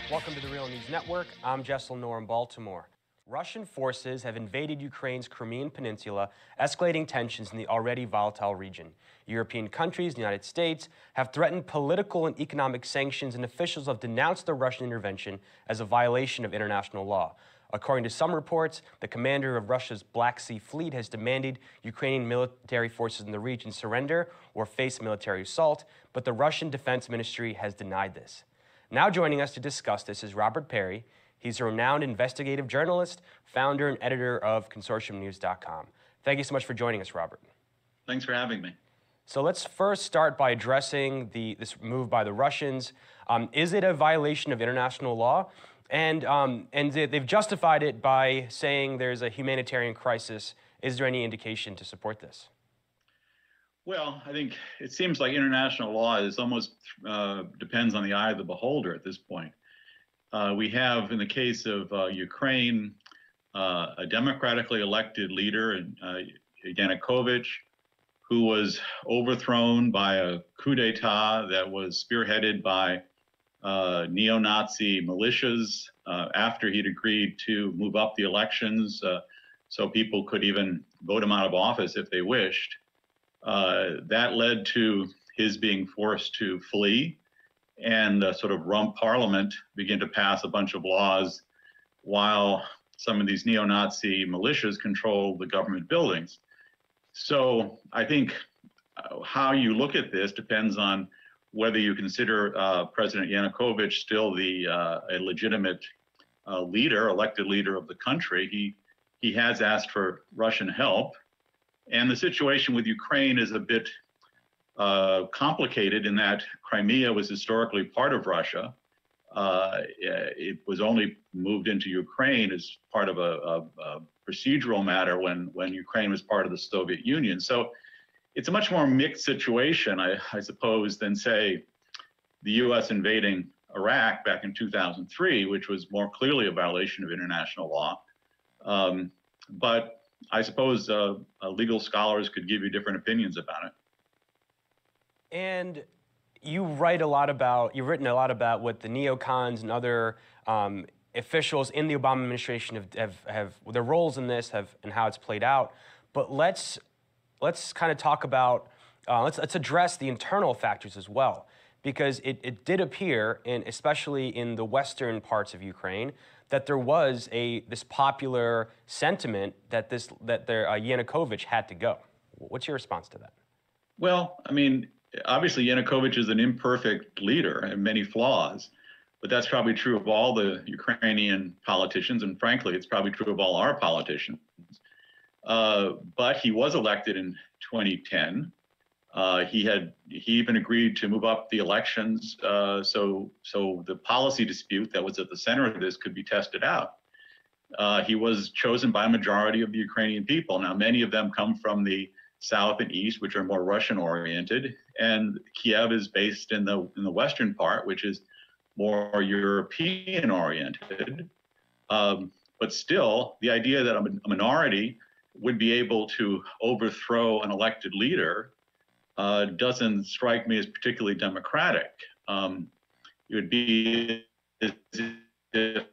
Welcome to the Real News Network. I'm Jessel Noor in Baltimore. Russian forces have invaded Ukraine's Crimean Peninsula, escalating tensions in the already volatile region. European countries and the United States have threatened political and economic sanctions, and officials have denounced the Russian intervention as a violation of international law. According to some reports, the commander of Russia's Black Sea Fleet has demanded Ukrainian military forces in the region surrender or face military assault, but the Russian Defense Ministry has denied this. Now joining us to discuss this is Robert Perry. He's a renowned investigative journalist, founder and editor of consortiumnews.com. Thank you so much for joining us, Robert. Thanks for having me. So let's first start by addressing this move by the Russians. Is it a violation of international law? And they've justified it by saying there's a humanitarian crisis. Is there any indication to support this? Well, I think it seems like international law is almost depends on the eye of the beholder at this point. We have, in the case of Ukraine, a democratically elected leader, Yanukovych, who was overthrown by a coup d'etat that was spearheaded by neo-Nazi militias after he'd agreed to move up the elections so people could even vote him out of office if they wished. That led to his being forced to flee, and sort of rump parliament began to pass a bunch of laws while some of these neo-Nazi militias controlled the government buildings. So I think how you look at this depends on whether you consider President Yanukovych still a legitimate leader, elected leader of the country. He has asked for Russian help. And the situation with Ukraine is a bit complicated in that Crimea was historically part of Russia. It was only moved into Ukraine as part of a procedural matter when Ukraine was part of the Soviet Union. So it's a much more mixed situation, I suppose, than, say, the U.S. invading Iraq back in 2003, which was more clearly a violation of international law. But I suppose legal scholars could give you different opinions about it. And you've written a lot about what the neocons and other officials in the Obama administration have their roles in this and how it's played out. But let's kind of talk about let's address the internal factors as well, because it did appear, especially in the western parts of Ukraine, that there was this popular sentiment that Yanukovych had to go. What's your response to that? Well, I mean, obviously Yanukovych is an imperfect leader and many flaws, but that's probably true of all the Ukrainian politicians, and frankly, it's probably true of all our politicians. But he was elected in 2010. He even agreed to move up the elections so the policy dispute that was at the center of this could be tested out. He was chosen by a majority of the Ukrainian people. Now, many of them come from the south and east, which are more Russian-oriented, and Kiev is based in the western part, which is more European-oriented. But still, the idea that a minority would be able to overthrow an elected leader doesn't strike me as particularly democratic. It would be as if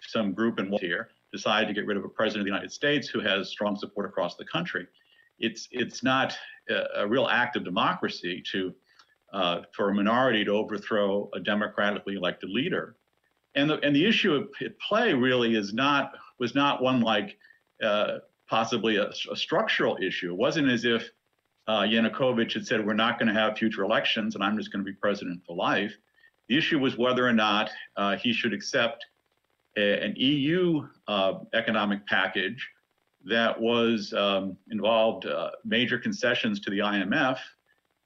some group in here decide to get rid of a president of the United States who has strong support across the country. It's not a real act of democracy for a minority to overthrow a democratically elected leader. And the issue at play really was not one like possibly a structural issue. It wasn't as if Yanukovych had said, we're not going to have future elections and I'm just going to be president for life. The issue was whether or not he should accept an EU economic package that was involved major concessions to the IMF,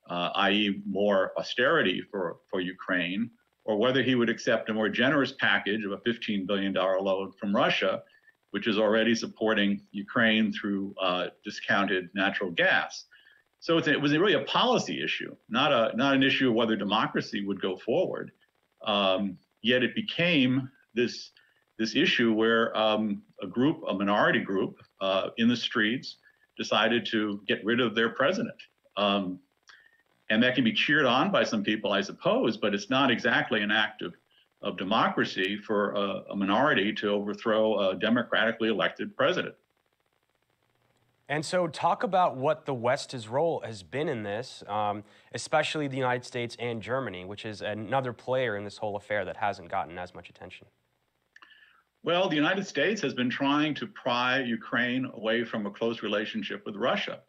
i.e. more austerity for Ukraine, or whether he would accept a more generous package of a $15 billion loan from Russia, which is already supporting Ukraine through discounted natural gas. So it was really a policy issue, not an issue of whether democracy would go forward. Yet it became this issue where a minority group in the streets decided to get rid of their president. And that can be cheered on by some people, I suppose, but it's not exactly an act of of democracy for a minority to overthrow a democratically elected president. And so talk about what the West's role has been in this, especially the United States and Germany, which is another player in this whole affair that hasn't gotten as much attention. Well, the United States has been trying to pry Ukraine away from a close relationship with Russia.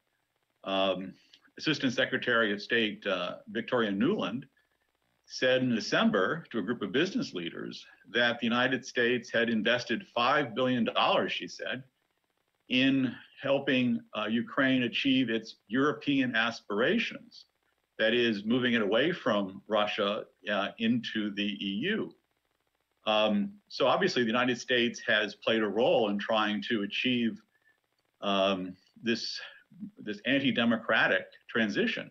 Assistant Secretary of State Victoria Nuland said in December to a group of business leaders that the United States had invested $5 billion, she said, in helping Ukraine achieve its European aspirations, that is, moving it away from Russia into the EU. So obviously the United States has played a role in trying to achieve this anti-democratic transition.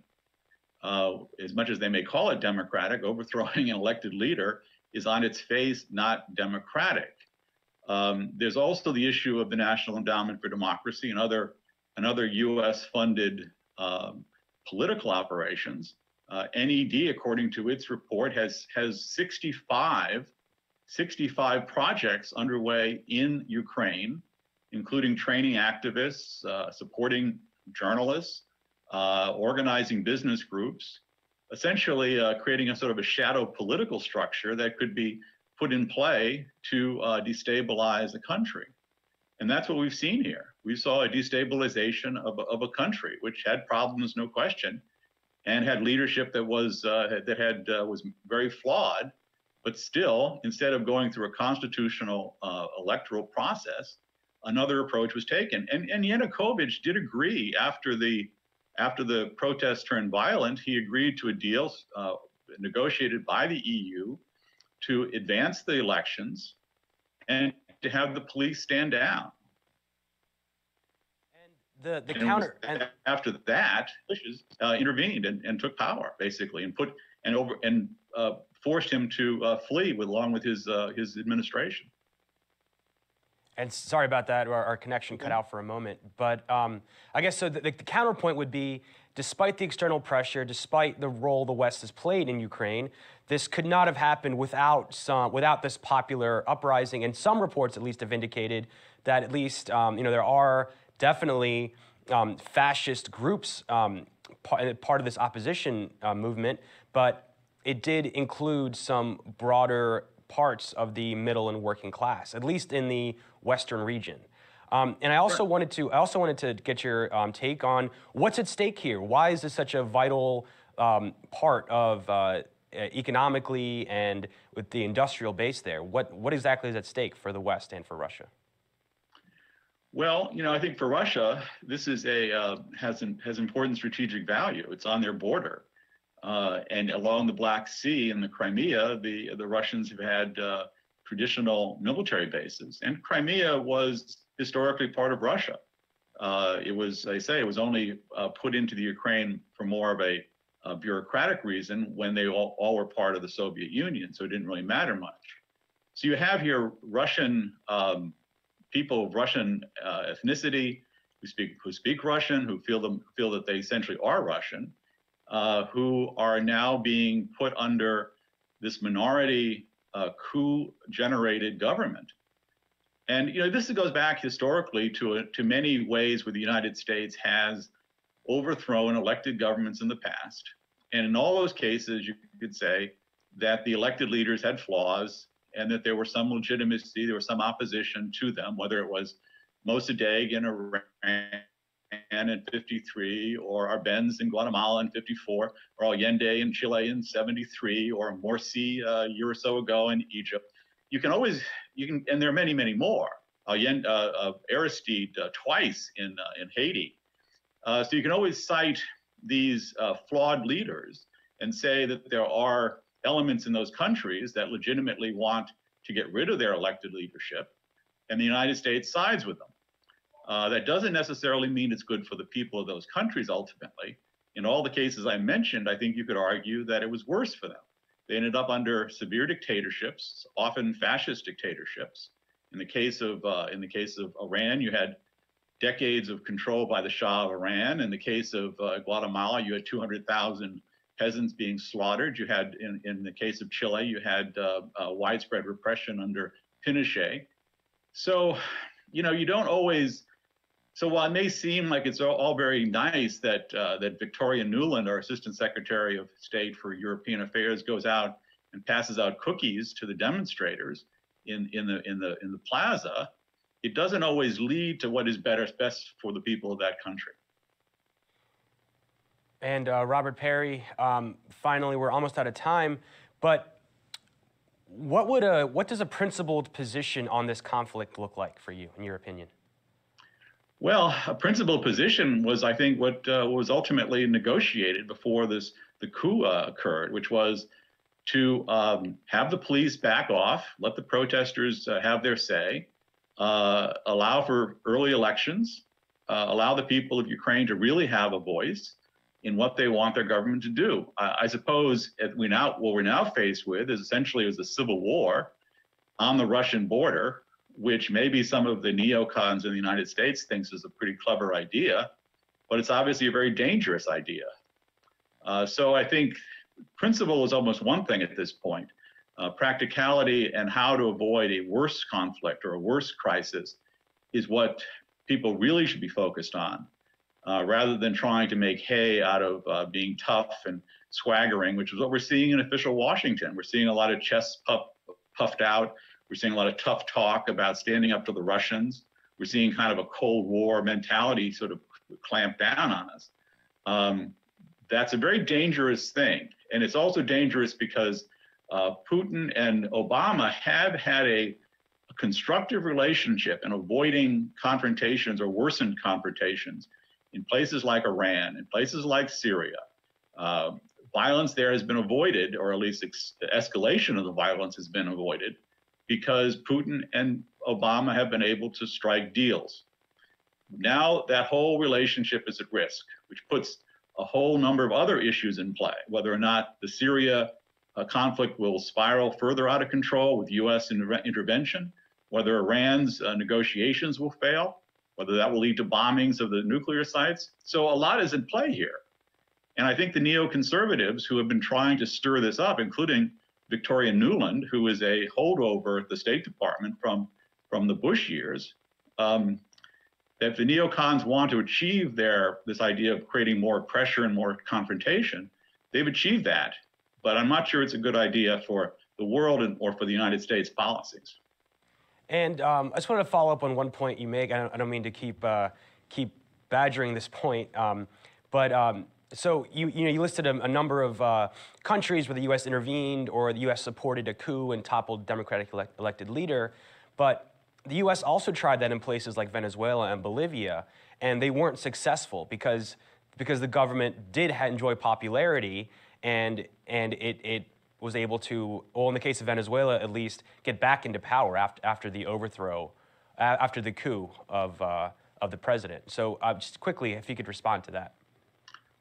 As much as they may call it democratic, overthrowing an elected leader is on its face not democratic. There's also the issue of the National Endowment for Democracy and other U.S.-funded political operations. NED, according to its report, has 65 projects underway in Ukraine, including training activists, supporting journalists, organizing business groups, essentially creating a sort of a shadow political structure that could be put in play to destabilize the country. And that's what we've seen here. We saw a destabilization of a country which had problems, no question, and had leadership that was very flawed. But still, instead of going through a constitutional electoral process, another approach was taken. And Yanukovych did agree after the protests turned violent. He agreed to a deal negotiated by the EU to advance the elections and to have the police stand down. And the counter after that, Bushes intervened and took power basically, and forced him to flee along with his administration. And sorry about that, our connection cut out for a moment. But I guess so the counterpoint would be, despite the external pressure, despite the role the West has played in Ukraine, this could not have happened without this popular uprising. And some reports at least have indicated that at least there are definitely fascist groups part of this opposition movement, but it did include some broader parts of the middle and working class, at least in the Western region. And I also wanted to get your take on what's at stake here. Why is this such a vital part of economically and with the industrial base there? What exactly is at stake for the West and for Russia? Well, I think for Russia, this is has important strategic value. It's on their border. And along the Black Sea and the Crimea, the Russians have had traditional military bases. And Crimea was historically part of Russia. It was only put into the Ukraine for more of a bureaucratic reason when they all were part of the Soviet Union, so it didn't really matter much. So you have here Russian people of Russian ethnicity who speak Russian, who feel that they essentially are Russian, who are now being put under this minority coup-generated government. And this goes back historically to many ways where the United States has overthrown elected governments in the past. And in all those cases, you could say that the elected leaders had flaws and that there were some legitimacy, there was some opposition to them, whether it was Mossadegh in Iran in 53, or Arbenz in Guatemala in 54, or Allende in Chile in 73, or Morsi a year or so ago in Egypt. And there are many, many more. Aristide twice in Haiti. So you can always cite these flawed leaders and say that there are elements in those countries that legitimately want to get rid of their elected leadership, and the United States sides with them. That doesn't necessarily mean it's good for the people of those countries ultimately. In all the cases I mentioned, I think you could argue that it was worse for them. They ended up under severe dictatorships, often fascist dictatorships. In the case of Iran, you had decades of control by the Shah of Iran. In the case of Guatemala, you had 200,000 peasants being slaughtered. You had, in the case of Chile, you had widespread repression under Pinochet. So, you don't always. So while it may seem like it's all very nice that that Victoria Nuland, our Assistant Secretary of State for European Affairs, goes out and passes out cookies to the demonstrators in the plaza, it doesn't always lead to what is best for the people of that country. And Robert Perry, finally, we're almost out of time, but what does a principled position on this conflict look like for you, in your opinion? Well, a principled position was, I think, what was ultimately negotiated before the coup occurred, which was to have the police back off, let the protesters have their say, allow for early elections, allow the people of Ukraine to really have a voice in what they want their government to do. I suppose what we're now faced with is essentially a civil war on the Russian border, which maybe some of the neocons in the United States thinks is a pretty clever idea, but it's obviously a very dangerous idea. So I think principle is almost one thing at this point. Practicality and how to avoid a worse conflict or a worse crisis is what people really should be focused on, rather than trying to make hay out of being tough and swaggering, which is what we're seeing in official Washington. We're seeing a lot of chests puffed out. We're seeing a lot of tough talk about standing up to the Russians. We're seeing kind of a Cold War mentality sort of clamp down on us. That's a very dangerous thing. And it's also dangerous because Putin and Obama have had a constructive relationship in avoiding confrontations or worsened confrontations in places like Iran, in places like Syria. Violence there has been avoided, or at least escalation of the violence has been avoided, because Putin and Obama have been able to strike deals. Now that whole relationship is at risk, which puts a whole number of other issues in play, whether or not the Syria conflict will spiral further out of control with U.S. intervention, whether Iran's negotiations will fail, whether that will lead to bombings of the nuclear sites. So a lot is in play here. And I think the neoconservatives who have been trying to stir this up, including Victoria Nuland, who is a holdover at the State Department from the Bush years, that the neocons want to achieve this idea of creating more pressure and more confrontation. They've achieved that, but I'm not sure it's a good idea for the world or for the United States policies. And I just wanted to follow up on one point you make. I don't mean to keep badgering this point, but so you listed a number of countries where the U.S. intervened or the U.S. supported a coup and toppled Democratic elected leader, but the U.S. also tried that in places like Venezuela and Bolivia, and they weren't successful because the government did enjoy popularity, and it was able to, well, in the case of Venezuela at least, get back into power after the overthrow, after the coup of the president. So just quickly, if you could respond to that.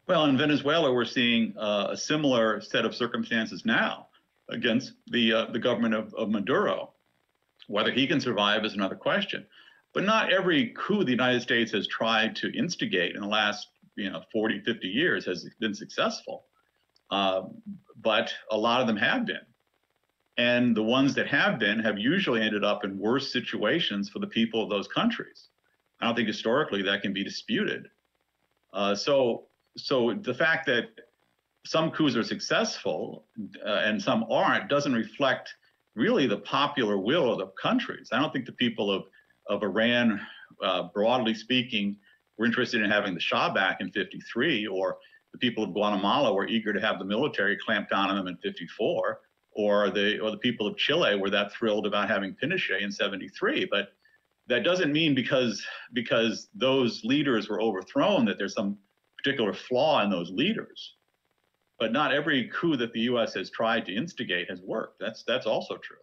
Well, in Venezuela, we're seeing a similar set of circumstances now against the government of Maduro. Whether he can survive is another question. But not every coup the United States has tried to instigate in the last 40, 50 years has been successful. But a lot of them have been. And the ones that have been have usually ended up in worse situations for the people of those countries. I don't think historically that can be disputed. So the fact that some coups are successful and some aren't doesn't reflect really the popular will of the countries. I don't think the people of Iran, broadly speaking, were interested in having the Shah back in '53, or the people of Guatemala were eager to have the military clamp down on them in '54, or the people of Chile were that thrilled about having Pinochet in '73. But that doesn't mean because those leaders were overthrown that there's some particular flaw in those leaders. But not every coup that the U.S. has tried to instigate has worked. That's also true.